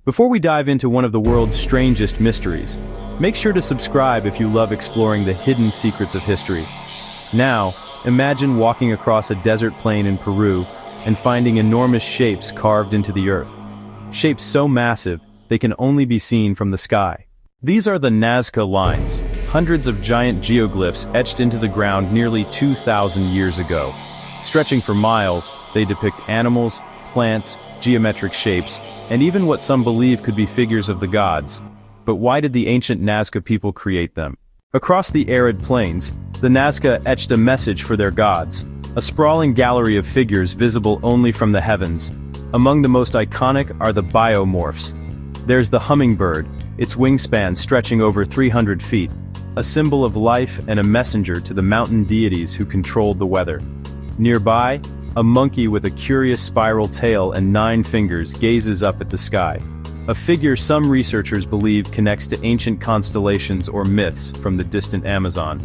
Before we dive into one of the world's strangest mysteries, make sure to subscribe if you love exploring the hidden secrets of history. Now, imagine walking across a desert plain in Peru and finding enormous shapes carved into the earth. Shapes so massive, they can only be seen from the sky. These are the Nazca Lines, hundreds of giant geoglyphs etched into the ground nearly 2,000 years ago. Stretching for miles, they depict animals, plants, geometric shapes, and even what some believe could be figures of the gods. But why did the ancient Nazca people create them? Across the arid plains, the Nazca etched a message for their gods, a sprawling gallery of figures visible only from the heavens. Among the most iconic are the biomorphs. There's the hummingbird, its wingspan stretching over 300 feet, a symbol of life and a messenger to the mountain deities who controlled the weather. Nearby, a monkey with a curious spiral tail and 9 fingers gazes up at the sky, a figure some researchers believe connects to ancient constellations or myths from the distant Amazon.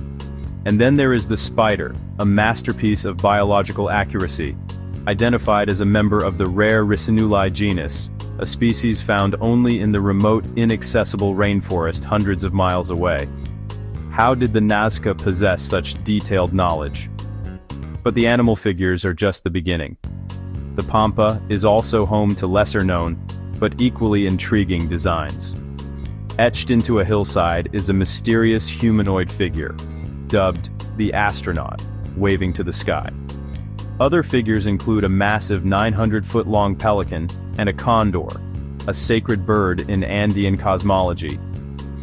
And then there is the spider, a masterpiece of biological accuracy, identified as a member of the rare Ricinulae genus, a species found only in the remote, inaccessible rainforest hundreds of miles away. How did the Nazca possess such detailed knowledge? But the animal figures are just the beginning. The pampa is also home to lesser-known, but equally intriguing designs. Etched into a hillside is a mysterious humanoid figure, dubbed the astronaut, waving to the sky. Other figures include a massive 900-foot-long pelican and a condor, a sacred bird in Andean cosmology.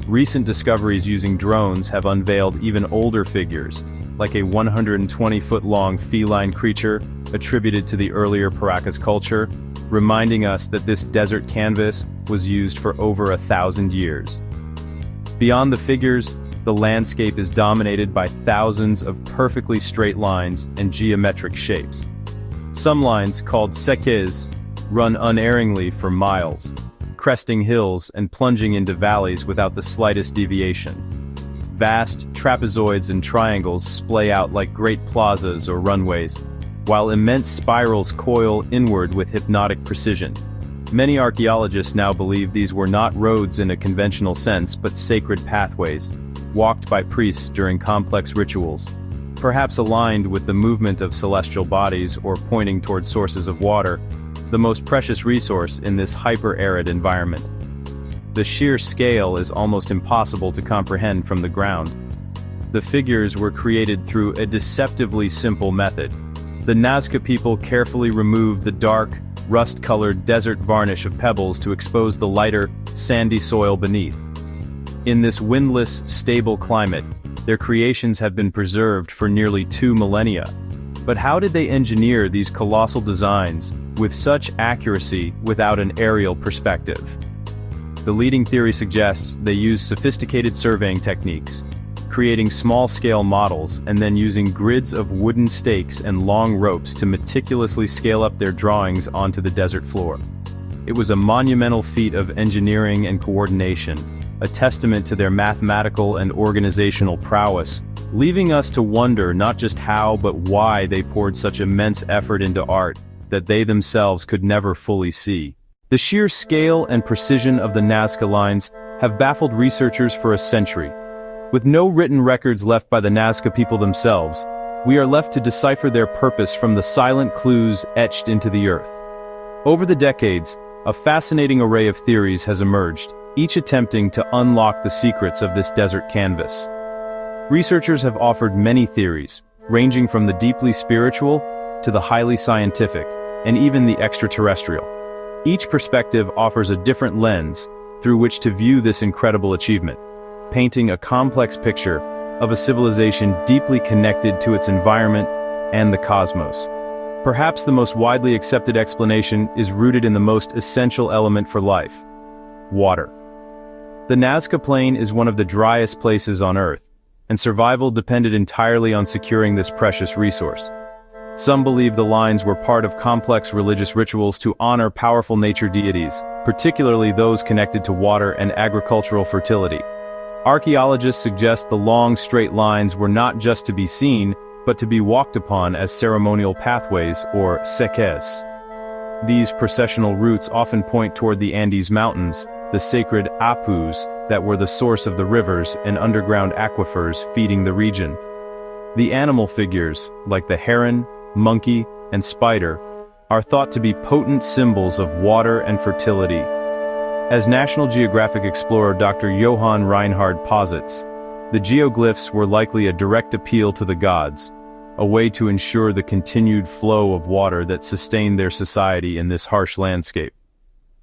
Recent discoveries using drones have unveiled even older figures, like a 120-foot-long feline creature attributed to the earlier Paracas culture, reminding us that this desert canvas was used for over 1,000 years. Beyond the figures, the landscape is dominated by thousands of perfectly straight lines and geometric shapes. Some lines, called seques, run unerringly for miles, cresting hills and plunging into valleys without the slightest deviation. Vast trapezoids and triangles splay out like great plazas or runways, while immense spirals coil inward with hypnotic precision. Many archaeologists now believe these were not roads in a conventional sense but sacred pathways, walked by priests during complex rituals, perhaps aligned with the movement of celestial bodies or pointing toward sources of water, the most precious resource in this hyper-arid environment. The sheer scale is almost impossible to comprehend from the ground. The figures were created through a deceptively simple method. The Nazca people carefully removed the dark, rust-colored desert varnish of pebbles to expose the lighter, sandy soil beneath. In this windless, stable climate, their creations have been preserved for nearly 2 millennia. But how did they engineer these colossal designs with such accuracy without an aerial perspective? The leading theory suggests they used sophisticated surveying techniques, creating small-scale models and then using grids of wooden stakes and long ropes to meticulously scale up their drawings onto the desert floor. It was a monumental feat of engineering and coordination, a testament to their mathematical and organizational prowess, leaving us to wonder not just how but why they poured such immense effort into art that they themselves could never fully see. The sheer scale and precision of the Nazca Lines have baffled researchers for a century. With no written records left by the Nazca people themselves, we are left to decipher their purpose from the silent clues etched into the earth. Over the decades, a fascinating array of theories has emerged, each attempting to unlock the secrets of this desert canvas. Researchers have offered many theories, ranging from the deeply spiritual to the highly scientific, and even the extraterrestrial. Each perspective offers a different lens through which to view this incredible achievement, painting a complex picture of a civilization deeply connected to its environment and the cosmos. Perhaps the most widely accepted explanation is rooted in the most essential element for life: water. The Nazca Plain is one of the driest places on Earth, and survival depended entirely on securing this precious resource. Some believe the lines were part of complex religious rituals to honor powerful nature deities, particularly those connected to water and agricultural fertility. Archaeologists suggest the long, straight lines were not just to be seen, but to be walked upon as ceremonial pathways or seques. These processional routes often point toward the Andes Mountains, the sacred Apus that were the source of the rivers and underground aquifers feeding the region. The animal figures, like the heron, monkey, and spider, are thought to be potent symbols of water and fertility. As National Geographic explorer Dr. Johann Reinhard posits, the geoglyphs were likely a direct appeal to the gods, a way to ensure the continued flow of water that sustained their society in this harsh landscape.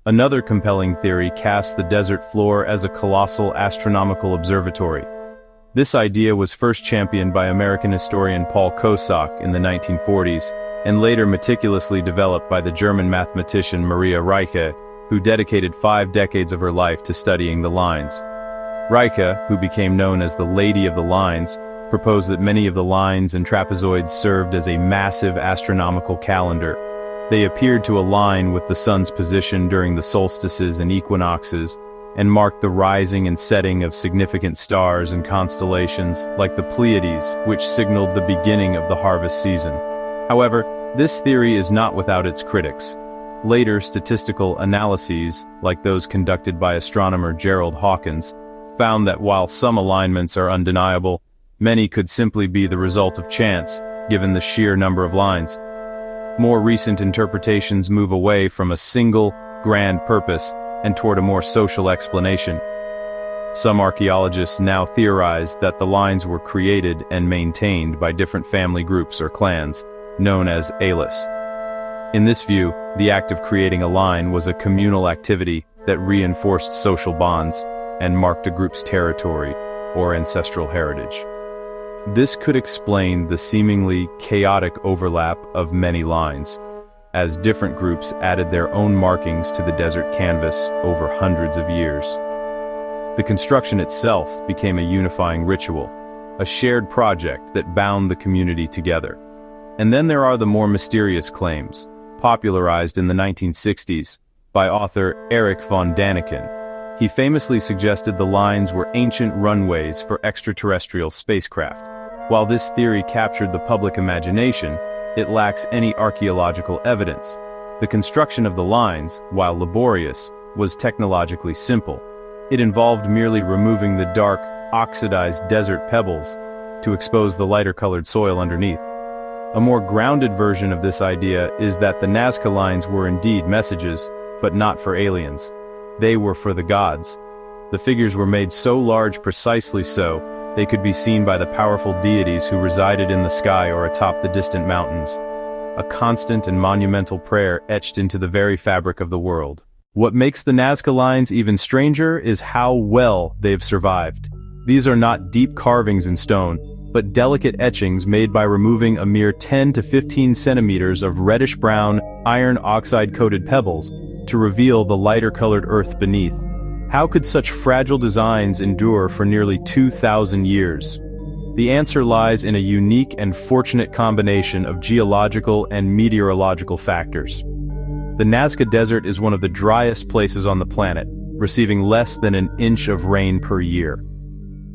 Another compelling theory casts the desert floor as a colossal astronomical observatory. This idea was first championed by American historian Paul Kossak in the 1940s, and later meticulously developed by the German mathematician Maria Reiche, who dedicated 5 decades of her life to studying the lines. Reiche, who became known as the Lady of the Lines, proposed that many of the lines and trapezoids served as a massive astronomical calendar. They appeared to align with the sun's position during the solstices and equinoxes, and marked the rising and setting of significant stars and constellations, like the Pleiades, which signaled the beginning of the harvest season. However, this theory is not without its critics. Later statistical analyses, like those conducted by astronomer Gerald Hawkins, found that while some alignments are undeniable, many could simply be the result of chance, given the sheer number of lines. More recent interpretations move away from a single, grand purpose and toward a more social explanation. Some archaeologists now theorize that the lines were created and maintained by different family groups or clans, known as Alis. In this view, the act of creating a line was a communal activity that reinforced social bonds and marked a group's territory or ancestral heritage. This could explain the seemingly chaotic overlap of many lines, as different groups added their own markings to the desert canvas over hundreds of years. The construction itself became a unifying ritual, a shared project that bound the community together. And then there are the more mysterious claims, popularized in the 1960s by author Erich von Daniken. He famously suggested the lines were ancient runways for extraterrestrial spacecraft. While this theory captured the public imagination, it lacks any archaeological evidence. The construction of the lines, while laborious, was technologically simple. It involved merely removing the dark, oxidized desert pebbles to expose the lighter-colored soil underneath. A more grounded version of this idea is that the Nazca Lines were indeed messages, but not for aliens. They were for the gods. The figures were made so large precisely so they could be seen by the powerful deities who resided in the sky or atop the distant mountains. A constant and monumental prayer etched into the very fabric of the world. What makes the Nazca Lines even stranger is how well they've survived. These are not deep carvings in stone, but delicate etchings made by removing a mere 10 to 15 centimeters of reddish-brown, iron oxide-coated pebbles to reveal the lighter-colored earth beneath. How could such fragile designs endure for nearly 2,000 years? The answer lies in a unique and fortunate combination of geological and meteorological factors. The Nazca Desert is one of the driest places on the planet, receiving less than an inch of rain per year.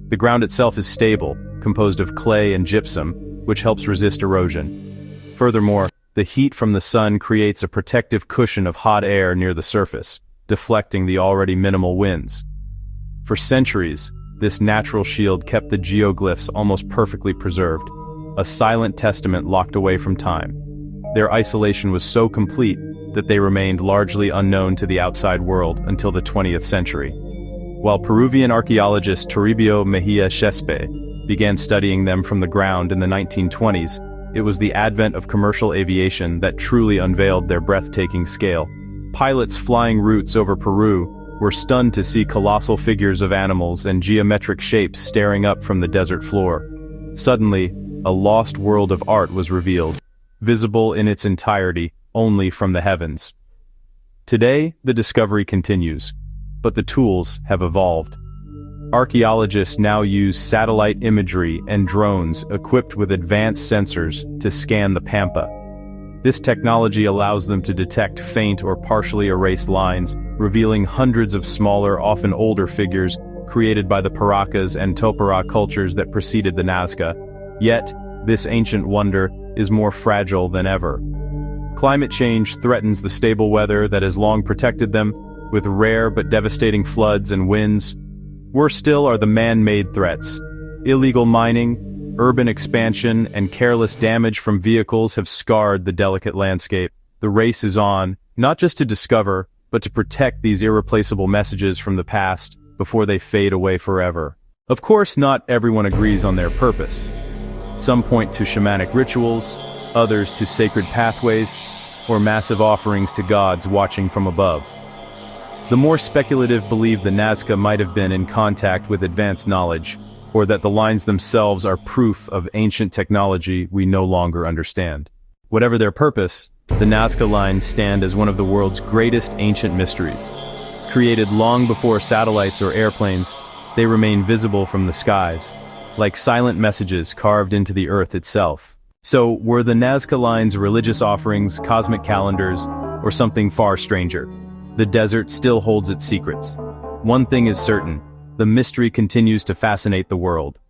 The ground itself is stable, composed of clay and gypsum, which helps resist erosion. Furthermore, the heat from the sun creates a protective cushion of hot air near the surface, deflecting the already minimal winds. For centuries, this natural shield kept the geoglyphs almost perfectly preserved, a silent testament locked away from time. Their isolation was so complete that they remained largely unknown to the outside world until the 20th century. While Peruvian archaeologist Toribio Mejia Chespe began studying them from the ground in the 1920s, it was the advent of commercial aviation that truly unveiled their breathtaking scale. Pilots flying routes over Peru were stunned to see colossal figures of animals and geometric shapes staring up from the desert floor. Suddenly, a lost world of art was revealed, visible in its entirety only from the heavens. Today, the discovery continues, but the tools have evolved. Archaeologists now use satellite imagery and drones equipped with advanced sensors to scan the pampa. This technology allows them to detect faint or partially erased lines, revealing hundreds of smaller, often older figures created by the Paracas and Topara cultures that preceded the Nazca. Yet, this ancient wonder is more fragile than ever. Climate change threatens the stable weather that has long protected them, with rare but devastating floods and winds. Worse still are the man-made threats. Illegal mining, urban expansion, and careless damage from vehicles have scarred the delicate landscape. The race is on, not just to discover, but to protect these irreplaceable messages from the past before they fade away forever. Of course, not everyone agrees on their purpose. Some point to shamanic rituals, others to sacred pathways, or massive offerings to gods watching from above. The more speculative believe the Nazca might have been in contact with advanced knowledge, or that the lines themselves are proof of ancient technology we no longer understand. Whatever their purpose, the Nazca Lines stand as one of the world's greatest ancient mysteries. Created long before satellites or airplanes, they remain visible from the skies, like silent messages carved into the earth itself. So, were the Nazca Lines religious offerings, cosmic calendars, or something far stranger? The desert still holds its secrets. One thing is certain, the mystery continues to fascinate the world.